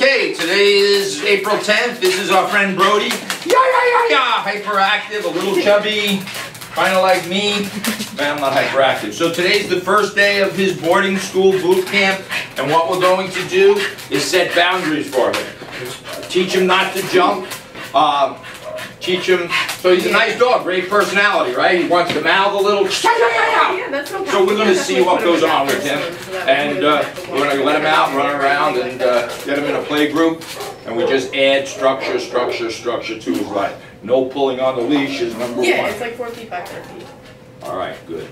Okay, today is April 10th. This is our friend Brody. Hyperactive, a little chubby, kind of like me. Man, I'm not hyperactive. So today's the first day of his boarding school boot camp, and what we're going to do is set boundaries for him. Teach him not to jump. Teach him, so he's a nice dog, great personality, right? He wants to mouth a little. Yeah, that's no problem. So we're going to see what goes on with him, and we're going to let him out, run around, and get him in a play group, and we just add structure to his life. No pulling on the leash is number one. Yeah, it's like 4 feet by 4 feet. All right, good.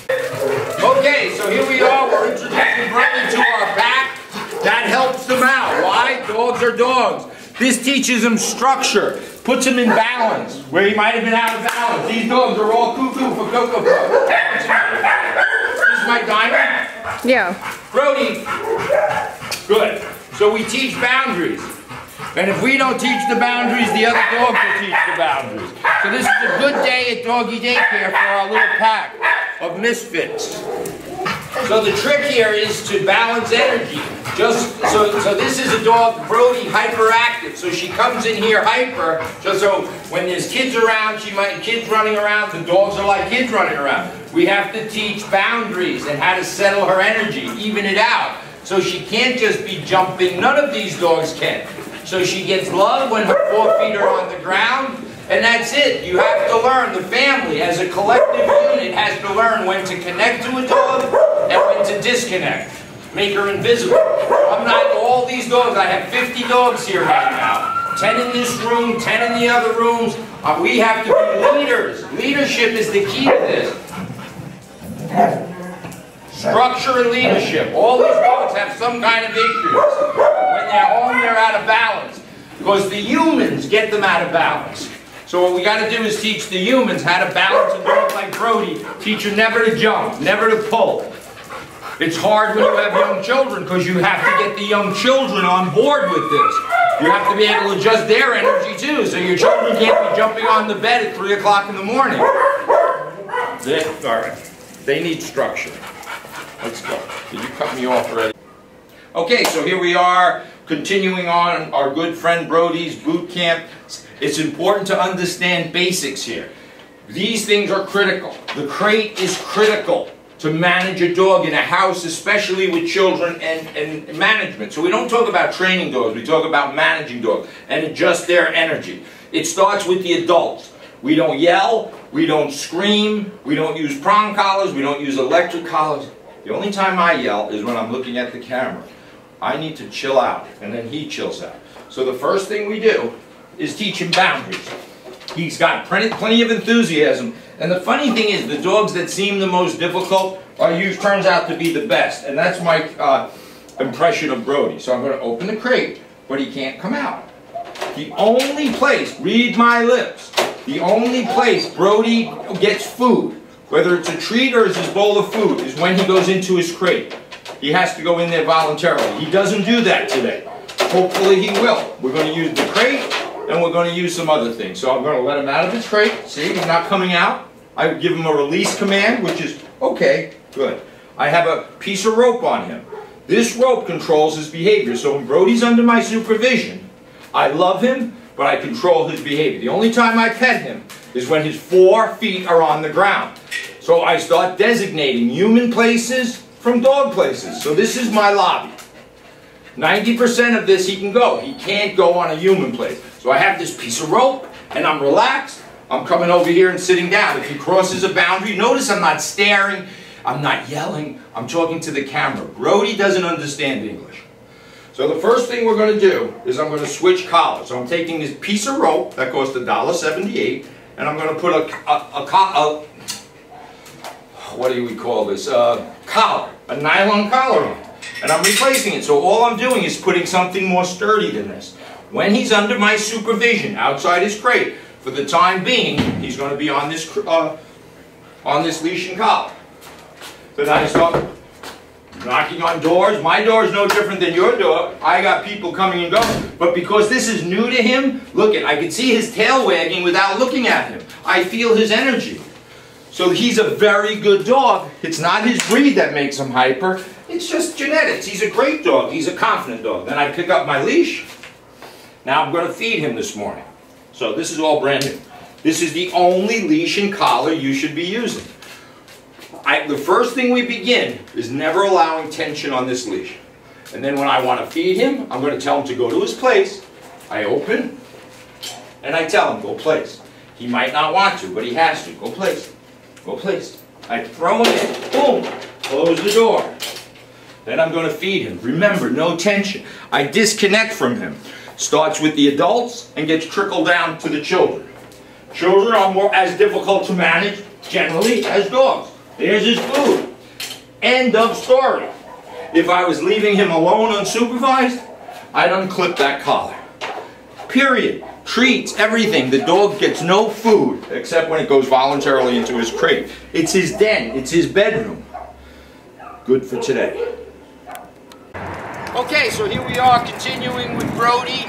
Okay, so here we are. We're introducing Brody to our pack. That helps them out. Why? Dogs are dogs. This teaches him structure, puts him in balance, where he might have been out of balance. These dogs are all cuckoo for Cocoa Puff. This is my diamond? Yeah. Brody. Good. So we teach boundaries. And if we don't teach the boundaries, the other dogs will teach the boundaries. So this is a good day at doggy daycare for our little pack of misfits. So the trick here is to balance energy. So this is a dog, Brody, hyperactive. So she comes in here hyper. So when there's kids around, kids running around, the dogs are like kids running around. We have to teach boundaries and how to settle her energy, even it out. So she can't just be jumping. None of these dogs can. So she gets love when her 4 feet are on the ground. And that's it. You have to learn. The family, as a collective unit, has to learn when to connect to a dog and when to disconnect. Make her invisible. I'm not all these dogs. I have 50 dogs here right now. 10 in this room, 10 in the other rooms. We have to be leaders. Leadership is the key to this. Structure and leadership. All these dogs have some kind of issues. When they're home, they're out of balance. Because the humans get them out of balance. So what we got to do is teach the humans how to balance a dog like Brody. Teach her never to jump, never to pull. It's hard when you have young children because you have to get the young children on board with this. You have to be able to adjust their energy too, so your children can't be jumping on the bed at 3 o'clock in the morning. All right. They need structure. Let's go. Did you cut me off already? Okay, so here we are, continuing on our good friend Brody's boot camp. It's important to understand basics here. These things are critical. The crate is critical to manage a dog in a house, especially with children and management. So we don't talk about training dogs, we talk about managing dogs and adjust their energy. It starts with the adults. We don't yell, we don't scream, we don't use prong collars, we don't use electric collars. The only time I yell is when I'm looking at the camera. I need to chill out, and then he chills out. So the first thing we do is teach him boundaries. He's got plenty of enthusiasm. And the funny thing is, the dogs that seem the most difficult turns out to be the best. And that's my impression of Brody. So I'm going to open the crate, but he can't come out. The only place, read my lips, the only place Brody gets food, whether it's a treat or it's his bowl of food, is when he goes into his crate. He has to go in there voluntarily. He doesn't do that today. Hopefully he will. We're going to use the crate, and we're going to use some other things. So I'm going to let him out of his crate. See, he's not coming out. I give him a release command, which is, okay, good. I have a piece of rope on him. This rope controls his behavior. So when Brody's under my supervision, I love him, but I control his behavior. The only time I pet him is when his 4 feet are on the ground. So I start designating human places from dog places. So this is my lobby. 90% of this he can go. He can't go on a human place. So I have this piece of rope, and I'm relaxed. I'm coming over here and sitting down. If he crosses a boundary, notice I'm not staring, I'm not yelling, I'm talking to the camera. Brody doesn't understand English. So the first thing we're going to do is I'm going to switch collars. So I'm taking this piece of rope that cost $1.78, and I'm going to put what do we call this? Collar, a nylon collar on. And I'm replacing it. So all I'm doing is putting something more sturdy than this. When he's under my supervision, outside his crate, for the time being, he's going to be on this leash and collar. So now I start knocking on doors. My door is no different than your door. I got people coming and going. But because this is new to him, look, I can see his tail wagging without looking at him. I feel his energy. So he's a very good dog. It's not his breed that makes him hyper. It's just genetics. He's a great dog. He's a confident dog. Then I pick up my leash. Now I'm going to feed him this morning. So this is all brand new. This is the only leash and collar you should be using. The first thing we begin is never allowing tension on this leash. And then when I want to feed him, I'm going to tell him to go to his place. I open, and I tell him, go place. He might not want to, but he has to. Go place. Go place. I throw him in. Boom. Close the door. Then I'm going to feed him. Remember, no tension. I disconnect from him. Starts with the adults and gets trickled down to the children. Children are more as difficult to manage, generally, as dogs. There's his food. End of story. If I was leaving him alone unsupervised, I'd unclip that collar. Period. Treats, everything. The dog gets no food except when it goes voluntarily into his crate. It's his den. It's his bedroom. Good for today. Okay, so here we are continuing with Brody.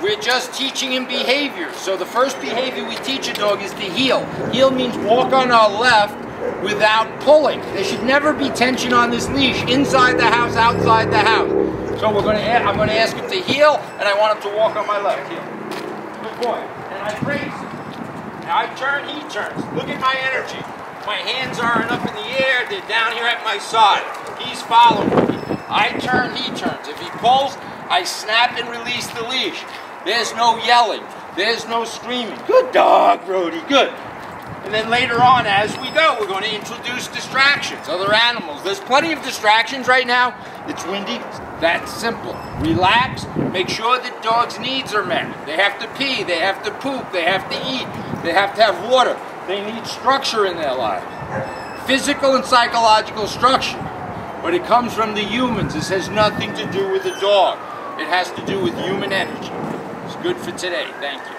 We're just teaching him behavior. So the first behavior we teach a dog is the heel. Heel means walk on our left without pulling. There should never be tension on this leash, inside the house, outside the house. So I'm going to ask him to heel, and I want him to walk on my left heel. Good boy. And I brace him. Now I turn, he turns. Look at my energy. My hands aren't up in the air, they're down here at my side. He's following me. I turn, he turns. If he pulls, I snap and release the leash. There's no yelling. There's no screaming. Good dog, Brody, good. And then later on, as we go, we're going to introduce distractions, other animals. There's plenty of distractions right now. It's windy. That's simple. Relax. Make sure that dogs' needs are met. They have to pee. They have to poop. They have to eat. They have to have water. They need structure in their lives. Physical and psychological structure. But it comes from the humans. This has nothing to do with the dog. It has to do with human energy. It's good for today. Thank you.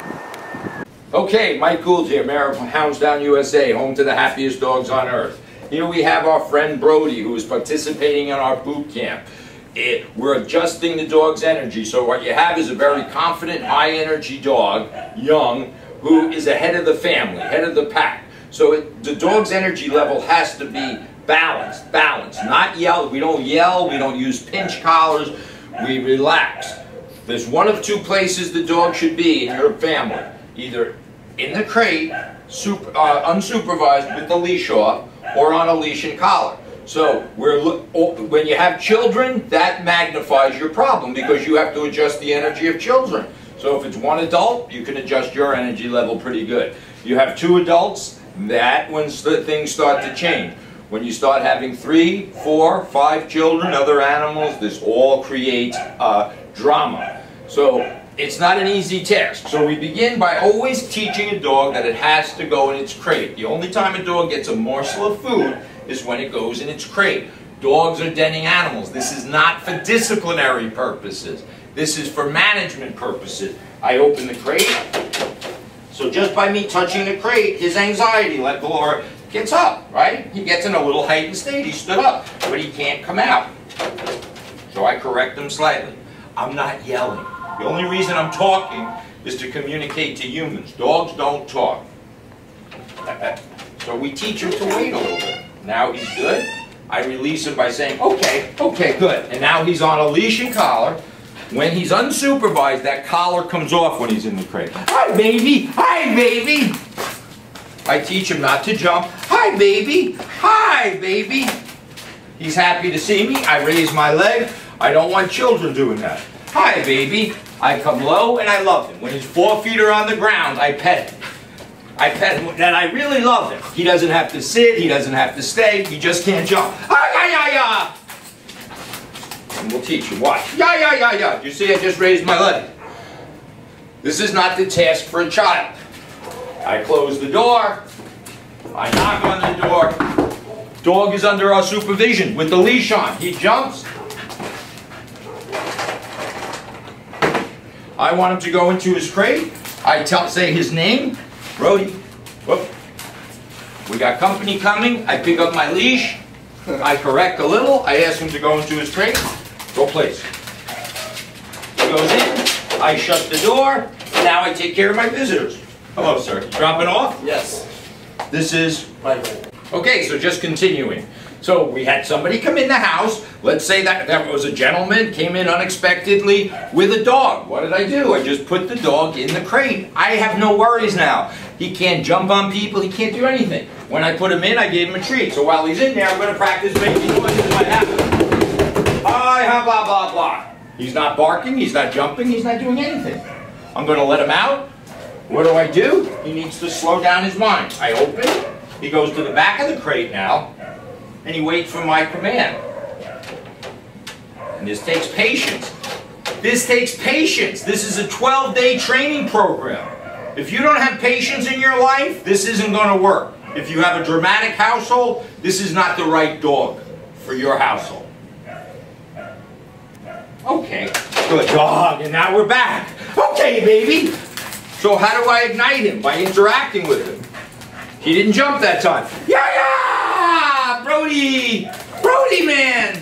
Okay, Mike Gould here, Mayor of Houndsdown, USA, home to the happiest dogs on earth. Here we have our friend Brody, who is participating in our boot camp. We're adjusting the dog's energy, so what you have is a very confident, high-energy dog, young, who is ahead of the family, head of the pack. So the dog's energy level has to be balanced, not yell. We don't yell, we don't use pinch collars, we relax. There's one of two places the dog should be in your family. Either in the crate, unsupervised with the leash off, or on a leash and collar. So when you have children, that magnifies your problem because you have to adjust the energy of children. So if it's one adult, you can adjust your energy level pretty good. You have two adults, that's when things start to change. When you start having 3, 4, 5 children, other animals, this all creates drama. So it's not an easy task. So we begin by always teaching a dog that it has to go in its crate. The only time a dog gets a morsel of food is when it goes in its crate. Dogs are denning animals. This is not for disciplinary purposes. This is for management purposes. I open the crate. So just by me touching the crate, his anxiety level gets up, right? He gets in a little heightened state. He stood up, but he can't come out. So I correct him slightly. I'm not yelling. The only reason I'm talking is to communicate to humans. Dogs don't talk. So we teach him to wait a little bit. Now he's good. I release him by saying, okay, good. And now he's on a leash and collar. When he's unsupervised, that collar comes off when he's in the crate. Hi, baby. Hi, baby. I teach him not to jump. Hi, baby. Hi, baby. He's happy to see me. I raise my leg. I don't want children doing that. Hi, baby. I come low and I love him. When his 4 feet are on the ground, I pet him. I pet him, and I really love him. He doesn't have to sit, he doesn't have to stay, he just can't jump. Ah, and we'll teach him. Watch. You see, I just raised my leg. This is not the task for a child. I close the door. I knock on the door. Dog is under our supervision with the leash on. He jumps. I want him to go into his crate. I say his name, Brody. Whoop. We got company coming. I pick up my leash. I correct a little. I ask him to go into his crate. Go place. He goes in. I shut the door. Now I take care of my visitors. Hello, sir. You dropping off? Yes. This is my goal. Okay, so just continuing. So we had somebody come in the house. Let's say that was a gentleman, came in unexpectedly with a dog. What did I do? I just put the dog in the crate. I have no worries now. He can't jump on people. He can't do anything. When I put him in, I gave him a treat. So while he's in there, I'm going to practice making noises. What happens? Hi, blah, blah, blah. He's not barking. He's not jumping. He's not doing anything. I'm going to let him out. What do? He needs to slow down his mind. I open. He goes to the back of the crate now. And he waits for my command. And this takes patience. This takes patience. This is a 12-day training program. If you don't have patience in your life, this isn't going to work. If you have a dramatic household, this is not the right dog for your household. Okay, good dog, and now we're back. Okay, baby. So how do I ignite him? By interacting with him. He didn't jump that time. Yeah! Brody! Brody, man!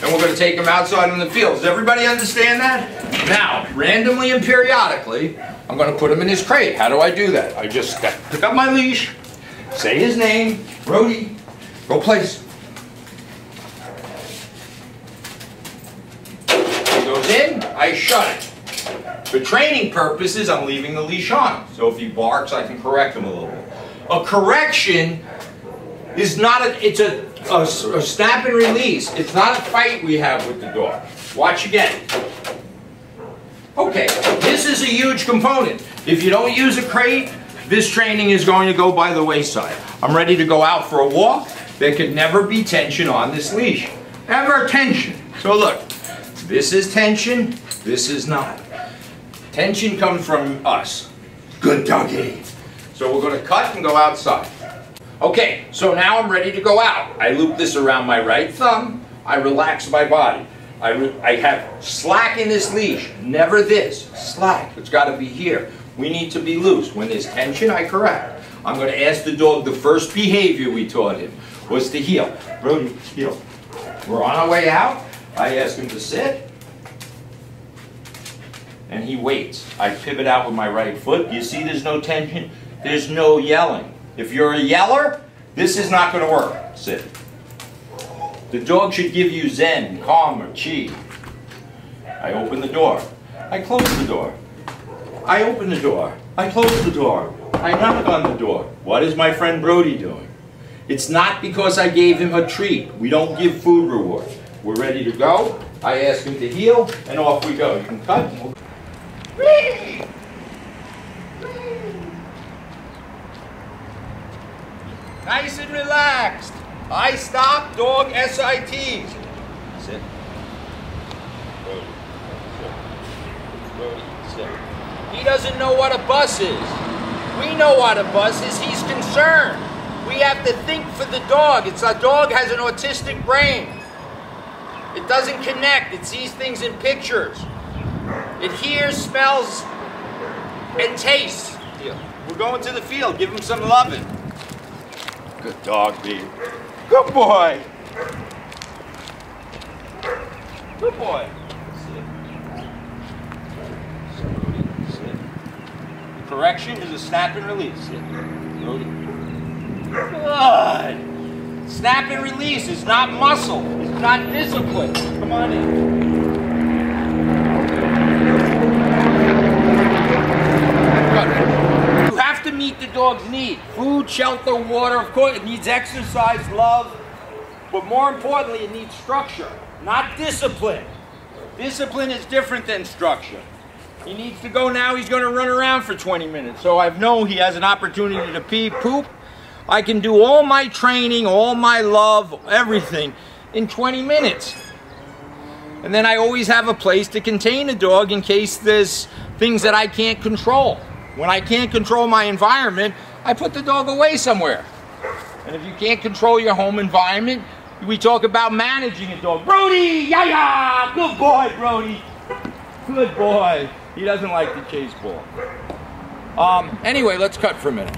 And we're going to take him outside in the field. Does everybody understand that? Now, randomly and periodically, I'm going to put him in his crate. How do I do that? I just pick up my leash, say his name, Brody, go place. He goes in, I shut it. For training purposes, I'm leaving the leash on. So if he barks, I can correct him a little bit. A correction is not it's a snap and release. It's not a fight we have with the dog. Watch again. Okay, this is a huge component. If you don't use a crate, this training is going to go by the wayside. I'm ready to go out for a walk. There could never be tension on this leash. Ever tension. So look, this is tension, this is not. Tension comes from us. Good doggy. So we're going to cut and go outside. Okay, so now I'm ready to go out. I loop this around my right thumb. I relax my body. I have slack in this leash. Never this. Slack. It's got to be here. We need to be loose. When there's tension, I correct. I'm going to ask the dog the first behavior we taught him was to heel. Brody, heel. We're on our way out. I ask him to sit. And he waits. I pivot out with my right foot. You see there's no tension? There's no yelling. If you're a yeller, this is not going to work. Sit. The dog should give you zen, calm, or chi. I open the door. I close the door. I open the door. I close the door. I knock on the door. What is my friend Brody doing? It's not because I gave him a treat. We don't give food reward. We're ready to go. I ask him to heel, and off we go. You can cut. And we'll nice and relaxed. I stop, dog SITs. Sit. Brody. Sit. Brody. Sit. He doesn't know what a bus is. We know what a bus is. He's concerned. We have to think for the dog. It's a dog has an autistic brain. It doesn't connect. It sees things in pictures. It hears, smells, and tastes. We're going to the field. Give him some loving. Good dog, baby. Good boy. Good boy. Sit. Sit. Correction is a snap and release. Sit. Good. Snap and release is not muscle. It's not discipline. Come on in. You have to meet the dog's need. Food, shelter, water, of course. It needs exercise, love. But more importantly, it needs structure, not discipline. Discipline is different than structure. He needs to go now. He's going to run around for 20 minutes. So I know he has an opportunity to pee, poop. I can do all my training, all my love, everything in 20 minutes. And then I always have a place to contain a dog in case there's things that I can't control. When I can't control my environment, I put the dog away somewhere. And if you can't control your home environment, we talk about managing a dog. Brody, yeah, good boy, Brody. Good boy. He doesn't like to chase ball. Anyway, let's cut for a minute.